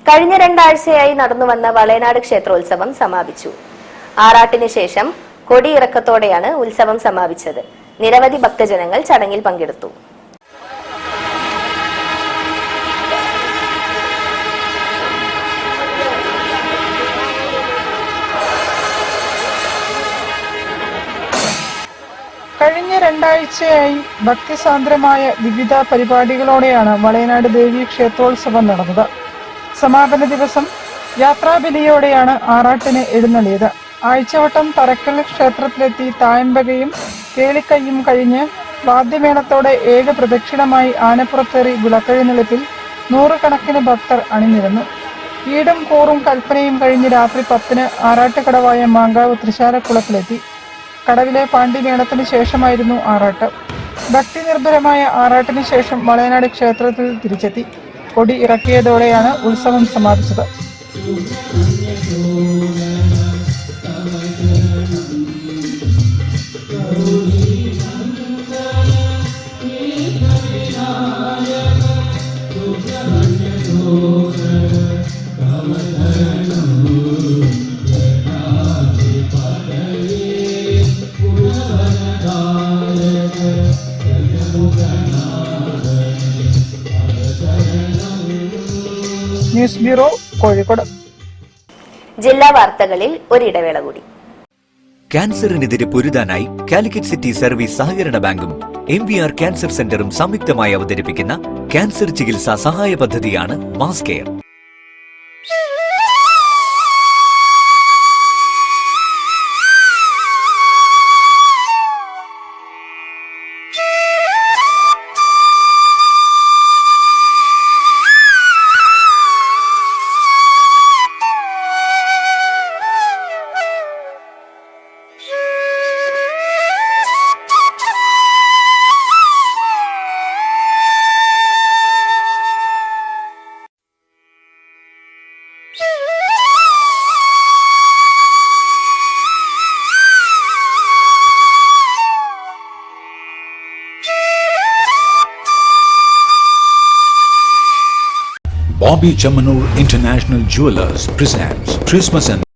കഴിഞ്ഞ രണ്ടാഴ്ചയായി നടന്നുവന്ന വളയനാട് ക്ഷേത്രോത്സവം സമാപിച്ചു. ആറാട്ടിന് ശേഷം കൊടിയിറക്കത്തോടെയാണ് ഉത്സവം സമാപിച്ചത്. നിരവധി ഭക്തജനങ്ങൾ ചടങ്ങിൽ പങ്കെടുത്തു. കഴിഞ്ഞ രണ്ടാഴ്ചയായി ഭക്തിസാന്ദ്രമായ വിവിധ പരിപാടികളോടെയാണ് വളയനാട് ദേവീ ക്ഷേത്രോത്സവം നടന്നത്. സമാപന ദിവസം യാത്രാബലിയോടെയാണ് ആറാട്ടിന് എഴുന്നള്ളിയത്. ആഴ്ചവട്ടം തറക്കൽ ക്ഷേത്രത്തിലെത്തി തായമ്പകയും കേളിക്കയ്യും കഴിഞ്ഞ് വാദ്യമേളത്തോടെ 7 പ്രദക്ഷിണമായി ആനപ്പുറത്തേറി വിളക്കെഴുന്നള്ളിപ്പിൽ നൂറുകണക്കിന് ഭക്തർ അണിനിരന്നു. ഈടും കൂറും കൽപ്പനയും കഴിഞ്ഞ് രാത്രി 10-ന് ആറാട്ടുകടവായ മാങ്കാവ് തൃശാലക്കുളത്തിലെത്തി. കടവിലെ പാണ്ടിമേളത്തിന് ശേഷമായിരുന്നു ആറാട്ട്. ഭക്തി നിർഭരമായ ആറാട്ടിന് ശേഷം വളയനാട് ക്ഷേത്രത്തിൽ തിരിച്ചെത്തി. കൊടി ഇറക്കിയതോടെയാണ് ഉത്സവം സമാപിച്ചത്. News bureau, Kozhikode. ജില്ലാ വാർത്തകളിൽ ഒരിടവേള കൂടി. ക്യാൻസറിനെതിരെ പൊരുതാനായി കാലിക്കറ്റ് സിറ്റി സർവീസ് സഹകരണ ബാങ്കും MVR ക്യാൻസർ സെന്ററും സംയുക്തമായി അവതരിപ്പിക്കുന്ന ക്യാൻസർ ചികിത്സാ സഹായ പദ്ധതിയാണ് mass care. Bobby Chamanur International Jewelers presents Christmas and